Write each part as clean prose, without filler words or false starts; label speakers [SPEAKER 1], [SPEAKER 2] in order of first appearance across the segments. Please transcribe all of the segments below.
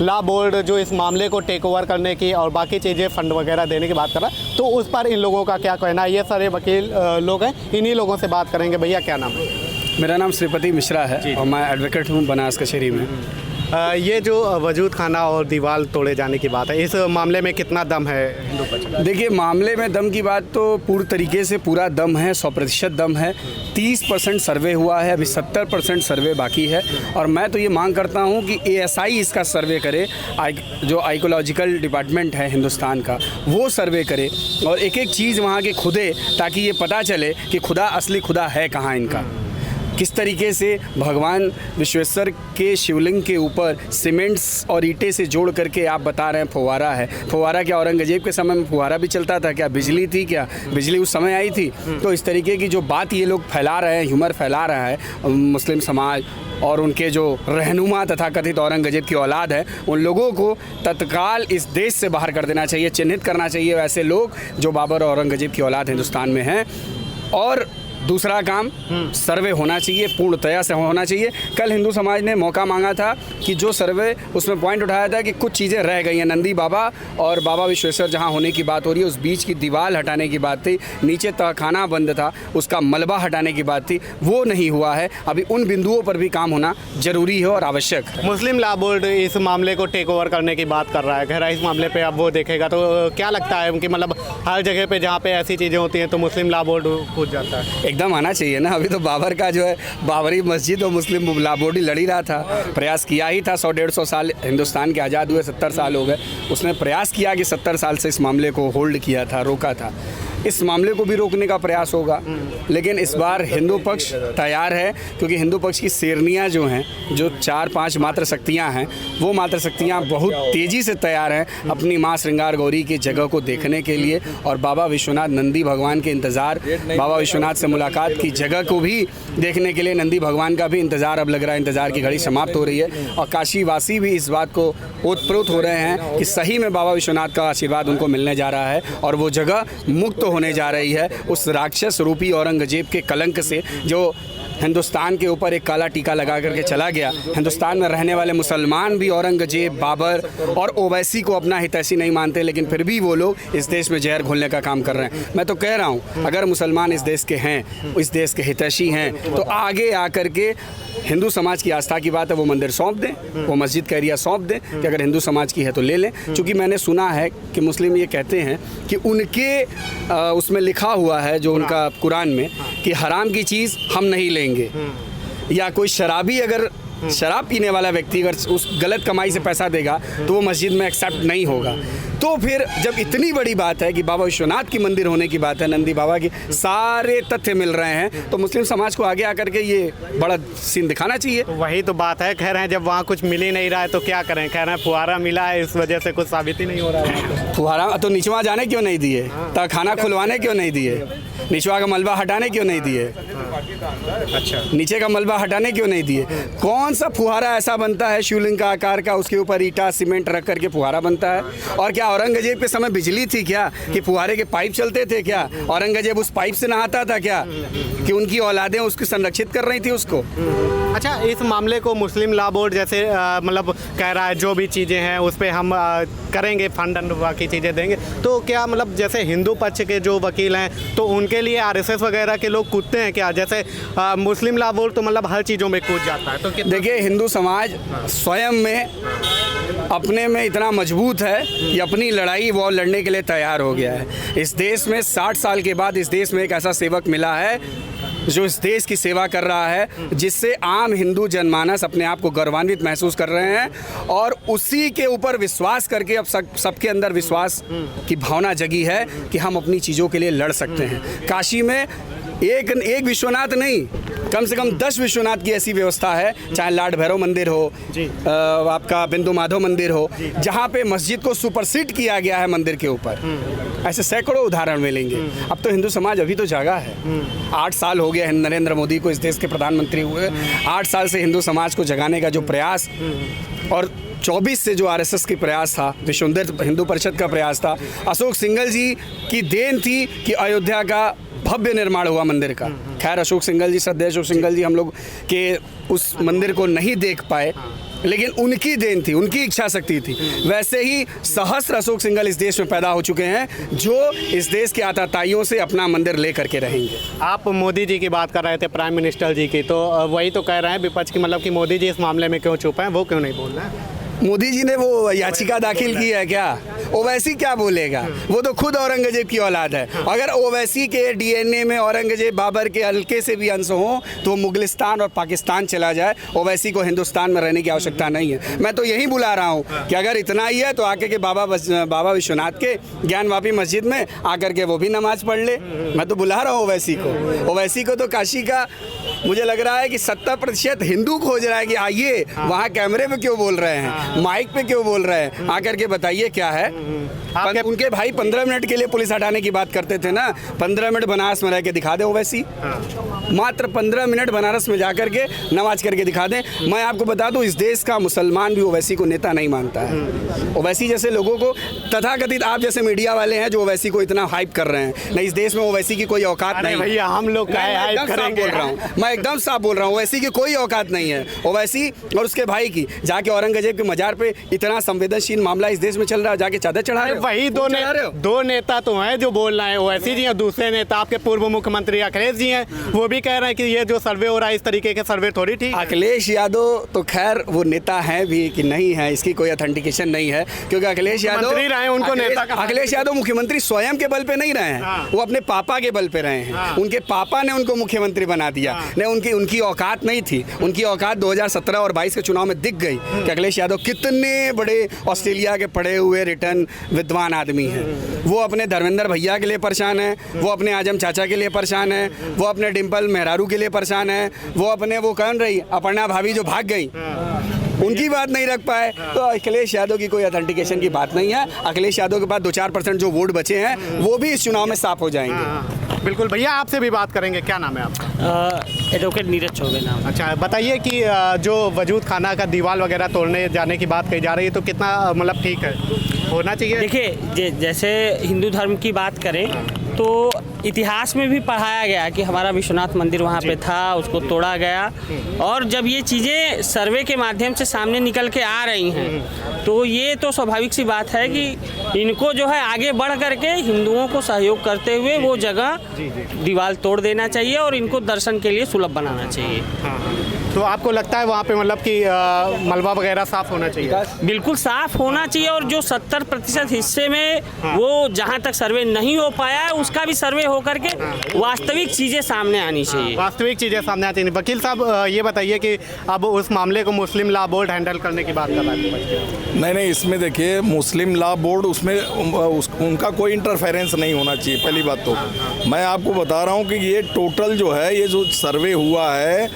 [SPEAKER 1] Law board जो इस मामले को टेक ओवर करने की और बाकी चीज़ें फंड वगैरह देने की बात कर रहा है, तो उस पर इन लोगों का क्या कहना है? ये सारे वकील लोग हैं, इन्हीं लोगों से बात करेंगे। भैया क्या नाम है?
[SPEAKER 2] मेरा नाम श्रीपति मिश्रा है और मैं एडवोकेट हूँ बनास कचहरी में।
[SPEAKER 1] ये जो वजूद खाना और दीवार तोड़े जाने की बात है, इस मामले में कितना दम है हिंदू पक्ष में?
[SPEAKER 2] देखिए, मामले में दम की बात तो पूर्ण तरीके से पूरा दम है, 100% दम है। 30% सर्वे हुआ है, अभी 70% सर्वे बाकी है। और मैं तो ये मांग करता हूँ कि ASI इसका सर्वे करे, जो आर्कियोलॉजिकल डिपार्टमेंट है हिंदुस्तान का, वो सर्वे करे और एक एक चीज़ वहाँ के खुदे, ताकि ये पता चले कि खुदा असली खुदा है कहाँ इनका। किस तरीके से भगवान विश्वेश्वर के शिवलिंग के ऊपर सीमेंट्स और ईंटें से जोड़ करके आप बता रहे हैं फुहारा है। फुहारा क्या औरंगजेब के समय में फुहारा भी चलता था क्या? बिजली थी क्या? बिजली उस समय आई थी? तो इस तरीके की जो बात ये लोग फैला रहे हैं, ह्यूमर फैला रहा है मुस्लिम समाज और उनके जो रहनुमा तथा कथित औरंगजेब की औलाद है, उन लोगों को तत्काल इस देश से बाहर कर देना चाहिए, चिन्हित करना चाहिए वैसे लोग जो बाबर और औरंगजेब की औलाद हिंदुस्तान में हैं। और दूसरा काम, सर्वे होना चाहिए, पूर्णतया से होना चाहिए। कल हिंदू समाज ने मौका मांगा था कि जो सर्वे, उसमें पॉइंट उठाया था कि कुछ चीज़ें रह गई हैं। नंदी बाबा और बाबा विश्वेश्वर जहां होने की बात हो रही है, उस बीच की दीवार हटाने की बात थी, नीचे तहखाना बंद था, उसका मलबा हटाने की बात थी, वो नहीं हुआ है। अभी उन बिंदुओं पर भी काम होना जरूरी है और आवश्यक है।
[SPEAKER 1] मुस्लिम लॉ बोर्ड इस मामले को टेक ओवर करने की बात कर रहा है, गहरा इस मामले पे अब वो देखेगा, तो क्या लगता है कि मतलब हर जगह पे जहाँ पे ऐसी चीज़ें होती हैं तो मुस्लिम लॉ बोर्ड कूद जाता है?
[SPEAKER 2] एकदम आना चाहिए ना। अभी तो बाबर का जो है बाबरी मस्जिद और मुस्लिम लॉ बोर्ड ही लड़ी रहा था, प्रयास किया ही था। 100-150 साल हिंदुस्तान के आज़ाद हुए, 70 साल हो गए, उसने प्रयास किया कि 70 साल से इस मामले को होल्ड किया था, रोका था। इस मामले को भी रोकने का प्रयास होगा, लेकिन इस बार हिंदू पक्ष तैयार है, क्योंकि हिंदू पक्ष की शेरनियाँ जो हैं, जो 4-5 मात्र शक्तियाँ हैं, वो मात्र शक्तियाँ बहुत तेज़ी से तैयार हैं अपनी माँ श्रृंगार गौरी की जगह को देखने के लिए और बाबा विश्वनाथ नंदी भगवान के इंतज़ार, बाबा विश्वनाथ से मुलाकात की जगह को भी देखने के लिए नंदी भगवान का भी इंतज़ार अब लग रहा है। इंतज़ार की घड़ी समाप्त हो रही है और काशीवासी भी इस बात को ओतप्रोत हो रहे हैं कि सही में बाबा विश्वनाथ का आशीर्वाद उनको मिलने जा रहा है और वो जगह मुक्त होने जा रही है उस राक्षस रूपी औरंगजेब के कलंक से, जो हिंदुस्तान के ऊपर एक काला टीका लगा करके चला गया। हिंदुस्तान में रहने वाले मुसलमान भी औरंगजेब, बाबर और ओवैसी को अपना हितैषी नहीं मानते, लेकिन फिर भी वो लोग इस देश में जहर घोलने का काम कर रहे हैं। मैं तो कह रहा हूँ, अगर मुसलमान इस देश के हैं, इस देश के हितैषी हैं, तो आगे आकर के हिंदू समाज की आस्था की बात है, वो मंदिर सौंप दें, वो मस्जिद का एरिया सौंप दें कि अगर हिंदू समाज की है तो ले लें। क्योंकि मैंने सुना है कि मुस्लिम ये कहते हैं कि उनके उसमें लिखा हुआ है, जो उनका कुरान में, कि हराम की चीज़ हम नहीं लेंगे, या कोई शराबी अगर शराब पीने वाला व्यक्ति अगर उस गलत कमाई से पैसा देगा तो वो मस्जिद में एक्सेप्ट नहीं होगा। तो फिर जब इतनी बड़ी बात है कि बाबा विश्वनाथ की मंदिर होने की बात है, नंदी बाबा की, सारे तथ्य मिल रहे हैं, तो मुस्लिम समाज को आगे आकर के ये बड़ा सीन दिखाना चाहिए।
[SPEAKER 1] तो वही तो बात है, कह रहे हैं जब वहाँ कुछ मिल ही नहीं रहा है तो क्या करें? कह रहे हैं फुहारा मिला है, इस वजह से कुछ साबित ही नहीं हो रहा है।
[SPEAKER 2] फुहारा तो निचवा जाने क्यों नहीं दिए? तहखाना खुलवाने क्यों नहीं दिए? निचवा का मलबा हटाने क्यों नहीं दिए?
[SPEAKER 1] अच्छा,
[SPEAKER 2] नीचे का मलबा हटाने क्यों नहीं दिए? कौन सा फुहारा ऐसा बनता है शिवलिंग का आकार का, उसके ऊपर ईटा सीमेंट रख करके फुहारा बनता है? और क्या औरंगजेब के समय बिजली थी क्या कि फुहारे के पाइप चलते थे क्या? औरंगजेब उस पाइप से नहाता था क्या कि उनकी औलादें उसको संरक्षित कर रही थी उसको?
[SPEAKER 1] अच्छा, इस मामले को मुस्लिम लॉ बोर्ड जैसे मतलब कह रहा है जो भी चीज़ें हैं उस पर हम करेंगे, फंड एंड बाकी चीज़ें देंगे, तो क्या मतलब जैसे हिंदू पक्ष के जो वकील हैं तो उनके लिए RSS वगैरह के लोग कूदते हैं क्या? जैसे मुस्लिम लॉ बोर्ड तो मतलब हर चीज़ों में कूद जाता है, तो
[SPEAKER 2] देखिए, हिंदू समाज स्वयं में अपने में इतना मजबूत है कि अपनी लड़ाई वो लड़ने के लिए तैयार हो गया है। इस देश में 60 साल के बाद इस देश में एक ऐसा सेवक मिला है जो इस देश की सेवा कर रहा है, जिससे आम हिंदू जनमानस अपने आप को गौरवान्वित महसूस कर रहे हैं और उसी के ऊपर विश्वास करके अब सबके अंदर विश्वास की भावना जगी है कि हम अपनी चीज़ों के लिए लड़ सकते हैं। काशी में एक विश्वनाथ नहीं, कम से कम 10 विश्वनाथ की ऐसी व्यवस्था है, चाहे लाड भैरव मंदिर हो, आपका बिंदु माधव मंदिर हो, जहाँ पे मस्जिद को सुपरसीड किया गया है मंदिर के ऊपर। ऐसे सैकड़ों उदाहरण मिलेंगे। अब तो हिंदू समाज अभी तो जागा है। 8 साल हो गया है नरेंद्र मोदी को इस देश के प्रधानमंत्री हुए। 8 साल से हिंदू समाज को जगाने का जो प्रयास, और 24 से जो RSS की प्रयास था, विश्व हिंदू परिषद का प्रयास था, अशोक सिंघल जी की देन थी कि अयोध्या का भव्य निर्माण हुआ मंदिर का। खैर, अशोक सिंघल जी, श्रद्धेय अशोक सिंघल जी, हम लोग के उस मंदिर को नहीं देख पाए, लेकिन उनकी देन थी, उनकी इच्छा शक्ति थी। वैसे ही सहस्त्र अशोक सिंघल इस देश में पैदा हो चुके हैं जो इस देश के आताताइयों से अपना मंदिर ले करके रहेंगे।
[SPEAKER 1] आप मोदी जी की बात कर रहे थे, प्राइम मिनिस्टर जी की, तो वही तो कह रहे हैं विपक्ष की, मतलब कि मोदी जी इस मामले में क्यों चुप हैं, वो क्यों नहीं बोल रहे हैं?
[SPEAKER 2] मोदी जी ने वो याचिका दाखिल की है क्या? ओवैसी क्या बोलेगा? वो तो खुद औरंगजेब की औलाद है। अगर ओवैसी के डीएनए में औरंगजेब बाबर के हल्के से भी अंश हो तो मुगलिस्तान और पाकिस्तान चला जाए, ओवैसी को हिंदुस्तान में रहने की आवश्यकता नहीं है। मैं तो यही बुला रहा हूँ कि अगर इतना ही है तो आके के बाबा विश्वनाथ के ज्ञानवापी मस्जिद में आकर के वो भी नमाज पढ़ ले। मैं तो बुला रहा हूँ ओवैसी को। ओवैसी को तो काशी का मुझे लग रहा है कि 70% हिंदू खोज रहा है कि आइए, वहाँ कैमरे पे क्यों बोल रहे हैं, माइक पे क्यों बोल रहे हैं, आकर के बताइए क्या है। उनके भाई 15 मिनट के लिए पुलिस हटाने की बात करते थे ना, 15 मिनट बनारस में रह के दिखा दे ओवैसी, मात्र 15 मिनट बनारस में जाकर के नमाज करके दिखा दें। मैं आपको बता दूं, इस देश का मुसलमान भी ओवैसी को नेता नहीं मानता है। ओवैसी जैसे लोगों को, तथाकथित आप जैसे मीडिया वाले हैं जो ओवैसी को इतना हाइप कर रहे हैं, नहीं, इस देश में ओवैसी की कोई औकात नहीं।
[SPEAKER 1] भैया हम लोग
[SPEAKER 2] हाइप करेंगे, मैं एकदम साफ बोल रहा हूँ, ओवैसी की कोई औकात नहीं है। ओवैसी और उसके भाई की जाके औरंगजेब के मजार पे इतना संवेदनशील मामला इस देश में चल रहा है, जाके चादर चढ़ा रहे हो।
[SPEAKER 1] वही दो नेता तो हैं जो बोल रहे हैं, ओवैसी जी और दूसरे नेता आपके पूर्व मुख्यमंत्री अखिलेश जी हैं, वो भी कह रहे हैं कि ये जो सर्वे हो रहा है इस तरीके के सर्वे थोड़ी ठीक।
[SPEAKER 2] अखिलेश यादव तो खैर वो नेता हैं भी कि नहीं है, इसकी कोई ऑथेंटिकेशन नहीं है, क्योंकि अखिलेश यादव
[SPEAKER 1] रहे उनको नेता,
[SPEAKER 2] अखिलेश यादव मुख्यमंत्री स्वयं के बल पे नहीं रहे हैं, वो अपने पापा के बल पे रहे हैं। उनके पापा ने उनको मुख्यमंत्री बना दिया। नहीं, उनकी औकात नहीं थी। उनकी औकात 2017 और 22 के चुनाव में दिख गई कि अखिलेश यादव कितने बड़े ऑस्ट्रेलिया के पढ़े हुए रिटर्न विद्वान आदमी हैं। वो अपने धर्मेंद्र भैया के लिए परेशान है, वो अपने आजम चाचा के लिए परेशान है, वो अपने डिम्पल मेहरारू के लिए परेशान है, वो अपने वो कौन रही अपर्णा भाभी जो भाग गई उनकी बात नहीं रख पाए। तो अखिलेश यादव की कोई ऑथेंटिकेशन की बात नहीं है। अखिलेश यादव के पास 2-4% जो वोट बचे हैं वो भी इस चुनाव में साफ हो जाएंगे।
[SPEAKER 1] बिल्कुल भैया, आपसे भी बात करेंगे। क्या नाम है आपका?
[SPEAKER 3] एडवोकेट नीरज चौबे नाम।
[SPEAKER 1] अच्छा, बताइए कि जो वजूद खाना का दीवार वगैरह तोड़ने जाने की बात कही जा रही है, तो कितना मतलब ठीक है, होना चाहिए?
[SPEAKER 3] देखिए, जैसे हिंदू धर्म की बात करें तो इतिहास में भी पढ़ाया गया कि हमारा विश्वनाथ मंदिर वहाँ पे था, उसको तोड़ा गया। और जब ये चीज़ें सर्वे के माध्यम से सामने निकल के आ रही हैं तो ये तो स्वाभाविक सी बात है कि इनको जो है आगे बढ़ करके हिंदुओं को सहयोग करते हुए वो जगह दीवार तोड़ देना चाहिए और इनको दर्शन के लिए सुलभ बनाना चाहिए।
[SPEAKER 1] तो आपको लगता है वहाँ पे मतलब कि मलबा वगैरह साफ होना चाहिए?
[SPEAKER 3] बिल्कुल साफ होना चाहिए, और जो 70% हिस्से में वो जहाँ तक सर्वे नहीं हो पाया है उसका भी सर्वे हो करके वास्तविक चीज़ें सामने आनी चाहिए।
[SPEAKER 1] वास्तविक चीज़ें सामने आनी चाहिए। वकील साहब, ये बताइए कि अब उस मामले को मुस्लिम लॉ बोर्ड हैंडल करने की बात कर रहा है।
[SPEAKER 4] नहीं, इसमें देखिए, मुस्लिम लॉ बोर्ड उसमें उनका कोई इंटरफेरेंस नहीं होना चाहिए। पहली बात तो मैं आपको बता रहा हूँ कि ये टोटल जो है, ये जो सर्वे हुआ है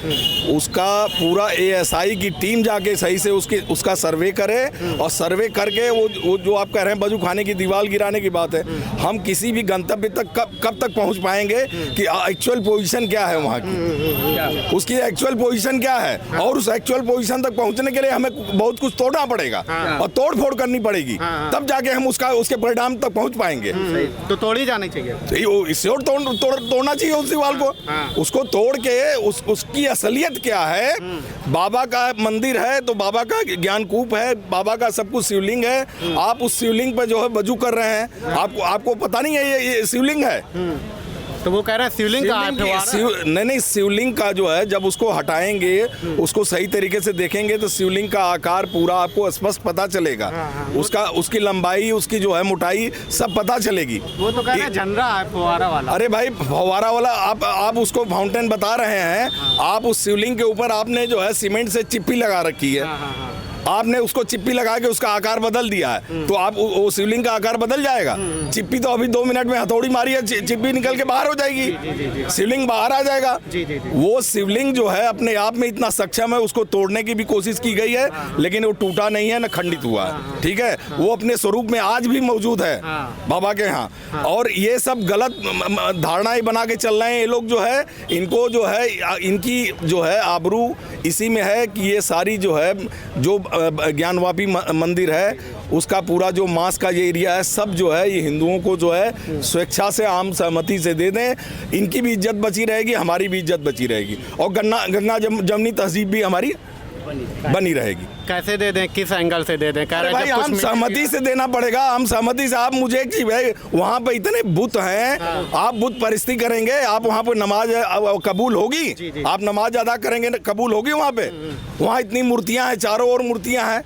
[SPEAKER 4] उसका पूरा ASI की टीम जाके सही से उसका सर्वे करे, और सर्वे करके वो जो आप कह रहे हैं बजू खाने की दीवार गिराने की बात है, हम किसी भी गंतव्य तक कब तक पहुंच पाएंगे कि एक्चुअल पोजीशन क्या है वहाँ की, उसकी एक्चुअल पोजीशन क्या है, और उस एक्चुअल पोजीशन तक पहुंचने के लिए हमें बहुत कुछ तोड़ना पड़ेगा और तोड़ फोड़ करनी पड़ेगी, तब जाके हम उसके परिणाम तक पहुंच पाएंगे।
[SPEAKER 1] तो तोड़ी जानी चाहिए,
[SPEAKER 4] इससे और तोड़ना चाहिए उस दीवार को। उसको तोड़ के उसकी असलियत क्या है। बाबा का मंदिर है तो बाबा का ज्ञानकूप है, बाबा का सब कुछ शिवलिंग है। आप उस शिवलिंग पे जो है वजू कर रहे हैं, आपको पता नहीं है ये शिवलिंग है।
[SPEAKER 1] तो वो कह रहे हैं शिवलिंग का
[SPEAKER 4] नहीं, शिवलिंग का जो है जब उसको हटाएंगे, उसको सही तरीके से देखेंगे तो शिवलिंग का आकार पूरा आपको स्पष्ट पता चलेगा। उसकी लंबाई, उसकी जो है मोटाई सब पता चलेगी।
[SPEAKER 1] वो तो कह रहे हैं झंडा है फव्वारा वाला।
[SPEAKER 4] अरे भाई, फव्वारा वाला आप उसको फाउंटेन बता रहे हैं। आप उस शिवलिंग के ऊपर आपने जो है सीमेंट से चिप्पी लगा रखी है, आपने उसको चिप्पी लगा के उसका आकार बदल दिया है, तो आप वो शिवलिंग का आकार बदल जाएगा। चिप्पी तो अभी 2 मिनट में हथौड़ी मारी है, चिप्पी निकल के बाहर हो जाएगी, शिवलिंग बाहर आ जाएगा। वो शिवलिंग जो है अपने आप में इतना सक्षम है, उसको तोड़ने की भी कोशिश की गई है, लेकिन वो टूटा नहीं है, न खंडित हुआ है। ठीक है, वो अपने स्वरूप में आज भी मौजूद है बाबा के यहाँ। और ये सब गलत धारणाएं बना के चल रहे हैं ये लोग जो है, इनको जो है, इनकी जो है आबरू इसी में है कि ये सारी जो है, जो ज्ञानवापी मंदिर है उसका पूरा जो मास का ये एरिया है, सब जो है ये हिंदुओं को जो है स्वेच्छा से, आम सहमति से दे दें। इनकी भी इज्जत बची रहेगी, हमारी भी इज्जत बची रहेगी, और गंगा जमनी तहजीब भी हमारी बनी रहेगी।
[SPEAKER 1] कैसे दे दें, किस एंगल से दे दें? कह
[SPEAKER 4] अरे
[SPEAKER 1] रहे
[SPEAKER 4] भाई
[SPEAKER 1] जब कुछ
[SPEAKER 4] हम सहमति से देना पड़ेगा, हम सहमति से। आप मुझे एक चीज है, वहाँ पे इतने बुत हैं, आप बुत परिस्थिति करेंगे, आप वहाँ पे नमाज कबूल होगी?
[SPEAKER 1] जी।
[SPEAKER 4] आप नमाज अदा करेंगे, कबूल होगी वहाँ पे? वहाँ इतनी मूर्तियाँ हैं, चारों ओर मूर्तियाँ हैं,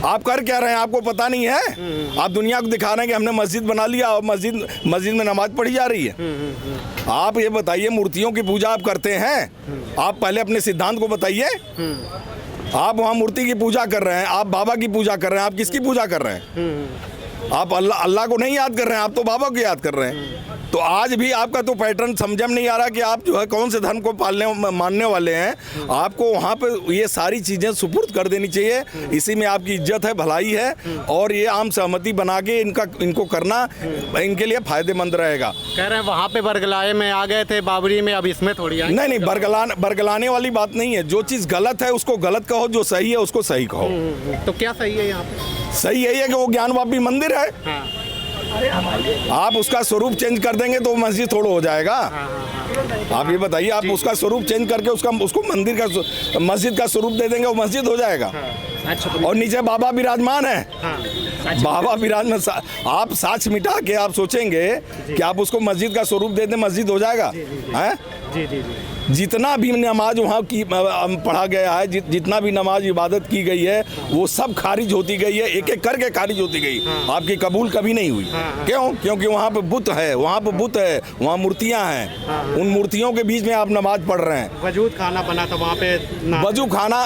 [SPEAKER 4] आप कर क्या रहे हैं? आपको पता नहीं है? आप दुनिया को दिखा रहे हैं कि हमने मस्जिद बना लिया और मस्जिद में नमाज पढ़ी जा रही है। आप ये बताइए, मूर्तियों की पूजा आप करते हैं? आप पहले अपने सिद्धांत को बताइए। आप वहाँ मूर्ति की पूजा कर रहे हैं, आप बाबा की पूजा कर रहे हैं, आप किसकी पूजा कर रहे हैं? आप अल्लाह को नहीं याद कर रहे हैं, आप तो बाबा को याद कर रहे हैं। तो आज भी आपका तो पैटर्न समझ में नहीं आ रहा कि आप जो है कौन से धर्म को मानने वाले हैं। आपको वहाँ पे ये सारी चीज़ें सुपुर्द कर देनी चाहिए, इसी में आपकी इज्जत है, भलाई है, और ये आम सहमति बना के इनको करना इनके लिए फ़ायदेमंद रहेगा।
[SPEAKER 1] कह रहे हैं वहाँ पे बरगलाए में आ गए थे, बाबरी में, अब इसमें थोड़ी आए।
[SPEAKER 4] नहीं, बरगलाने वाली बात नहीं है। जो चीज़ गलत है उसको गलत कहो, जो सही है उसको सही कहो।
[SPEAKER 1] तो क्या सही है यहाँ पे?
[SPEAKER 4] सही यही है कि वो ज्ञानवापी मंदिर है। आप उसका स्वरूप चेंज कर देंगे तो मस्जिद थोड़ा हो जाएगा। आप ये बताइए, आप उसका स्वरूप चेंज करके उसको मस्जिद का स्वरूप दे देंगे, वो मस्जिद हो जाएगा। और नीचे बाबा विराजमान है, बाबा विराजमान। आप साक्ष्य मिटा के आप सोचेंगे कि आप उसको मस्जिद का स्वरूप दे दें, मस्जिद हो जाएगा? हैं?
[SPEAKER 1] जी।
[SPEAKER 4] जितना भी नमाज वहाँ की पढ़ा गया है, जितना भी नमाज इबादत की गई है, वो सब खारिज होती गई है, एक एक करके खारिज होती गई। आपकी कबूल कभी नहीं हुई। क्यों? क्योंकि वहाँ पे बुत है, वहाँ मूर्तियाँ हैं, उन मूर्तियों के बीच में आप नमाज पढ़ रहे हैं।
[SPEAKER 1] वजूद खाना बना था वहाँ पे।
[SPEAKER 4] वजू खाना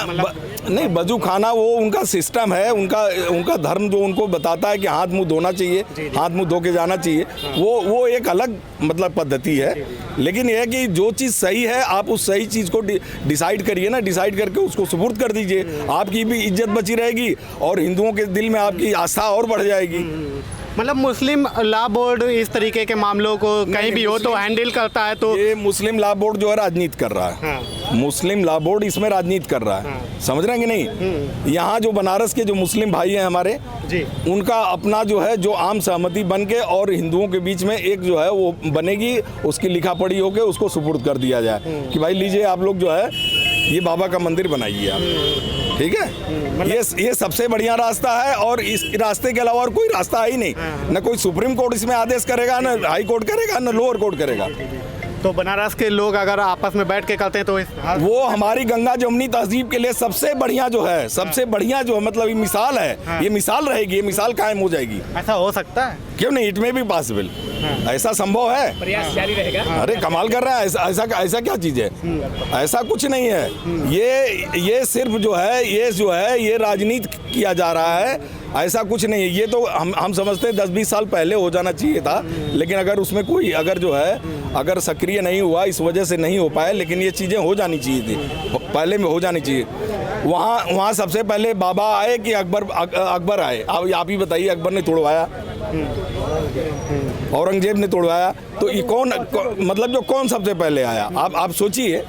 [SPEAKER 4] नहीं, वजू खाना वो उनका सिस्टम है, उनका धर्म जो उनको बताता है कि हाथ मुंह धोना चाहिए, हाथ मुंह धो के जाना चाहिए, वो एक अलग मतलब पद्धति है। लेकिन यह है कि जो चीज़ सही है, आप उस सही चीज़ को डिसाइड करिए ना, डिसाइड करके उसको सुपुर्द कर दीजिए। आपकी भी इज्जत बची रहेगी और हिंदुओं के दिल में आपकी आस्था और बढ़ जाएगी।
[SPEAKER 1] मतलब मुस्लिम लॉ बोर्ड इस तरीके के मामलों को कहीं भी हो तो हैंडल करता है। तो
[SPEAKER 4] ये मुस्लिम लॉ बोर्ड जो है राजनीति कर रहा है। मुस्लिम लॉ बोर्ड इसमें राजनीति कर रहा है। समझ रहे हैं कि नहीं? यहाँ जो बनारस के जो मुस्लिम भाई हैं हमारे
[SPEAKER 1] जी,
[SPEAKER 4] उनका अपना जो है जो आम सहमति बन के और हिंदुओं के बीच में एक जो है वो बनेगी, उसकी लिखा पढ़ी होके उसको सुपुर्द कर दिया जाए कि भाई लीजिए, आप लोग जो है ये बाबा का मंदिर बनाइए आप। ठीक है? ये सबसे बढ़िया रास्ता है, और इस रास्ते के अलावा और कोई रास्ता है ही नहीं। न कोई सुप्रीम कोर्ट इसमें आदेश करेगा, न हाई कोर्ट करेगा, न लोअर कोर्ट करेगा।
[SPEAKER 1] तो बनारस के लोग अगर आपस में बैठ के करते हैं तो
[SPEAKER 4] वो हमारी गंगा जमुनी तहजीब के लिए सबसे बढ़िया जो है, सबसे बढ़िया जो मतलब ये मिसाल है, ये मिसाल रहेगी, ये मिसाल कायम हो जाएगी।
[SPEAKER 1] ऐसा हो सकता है?
[SPEAKER 4] क्यों नहीं? इट में भी पॉसिबल, ऐसा संभव है।
[SPEAKER 3] प्रयास जारी रहेगा।
[SPEAKER 4] अरे कमाल कर रहा है। ऐसा क्या चीज़ है? ऐसा कुछ नहीं है। ये सिर्फ जो है ये राजनीति किया जा रहा है, ऐसा कुछ नहीं है। ये तो हम समझते हैं 10-20 साल पहले हो जाना चाहिए था, लेकिन अगर उसमें कोई अगर सक्रिय नहीं हुआ, इस वजह से नहीं हो पाया, लेकिन ये चीज़ें हो जानी चाहिए थी, पहले में हो जानी चाहिए। वहाँ सबसे पहले बाबा आए कि अकबर आए? आप ही बताइए, अकबर ने तोड़वाया, औरंगजेब ने तोड़वाया, तो ये मतलब जो कौन सबसे पहले आया? आप सोचिए,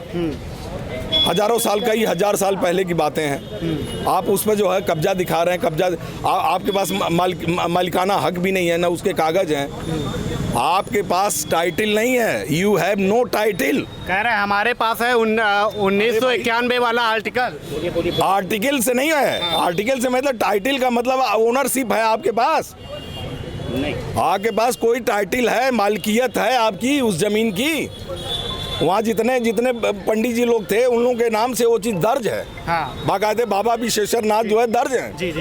[SPEAKER 4] हजारों साल का ही 1000 साल पहले की बातें हैं। आप उस पर जो है कब्जा दिखा रहे हैं। कब्जा आपके पास मालिकाना हक भी नहीं है, ना उसके कागज हैं। आपके पास टाइटल नहीं है, यू हैव नो टाइटल।
[SPEAKER 1] कह रहे हैं हमारे पास है 1991 वाला आर्टिकल
[SPEAKER 4] से नहीं है। आर्टिकल से मतलब टाइटल का मतलब ओनरशिप है आपके पास नहीं। आपके पास कोई टाइटल है, मालकियत है आपकी उस जमीन की। वहाँ जितने पंडित जी लोग थे, उन लोगों के नाम से वो चीज़ दर्ज है। बाकायदे बाबा विश्वेश्वरनाथ जो है दर्ज है।
[SPEAKER 1] जी।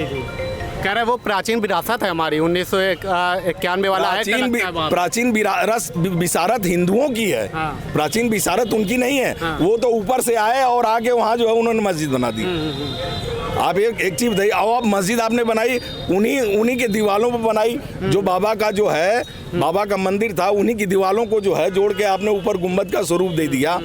[SPEAKER 1] कह रहे हैं वो प्राचीन विरासत है हमारी, 1991 वाला
[SPEAKER 4] प्राचीन विसारत हिंदुओं की है। प्राचीन विसारत उनकी नहीं है। वो तो ऊपर से आए और आके वहाँ जो है उन्होंने मस्जिद बना दी। आप एक चीज़ बताइए, अब मस्जिद आपने बनाई उन्हीं के दीवालों पर बनाई। जो बाबा का जो है, बाबा का मंदिर था, उन्हीं की दीवालों को जो है जोड़ के आपने ऊपर गुम्बद का स्वरूप दे दिया।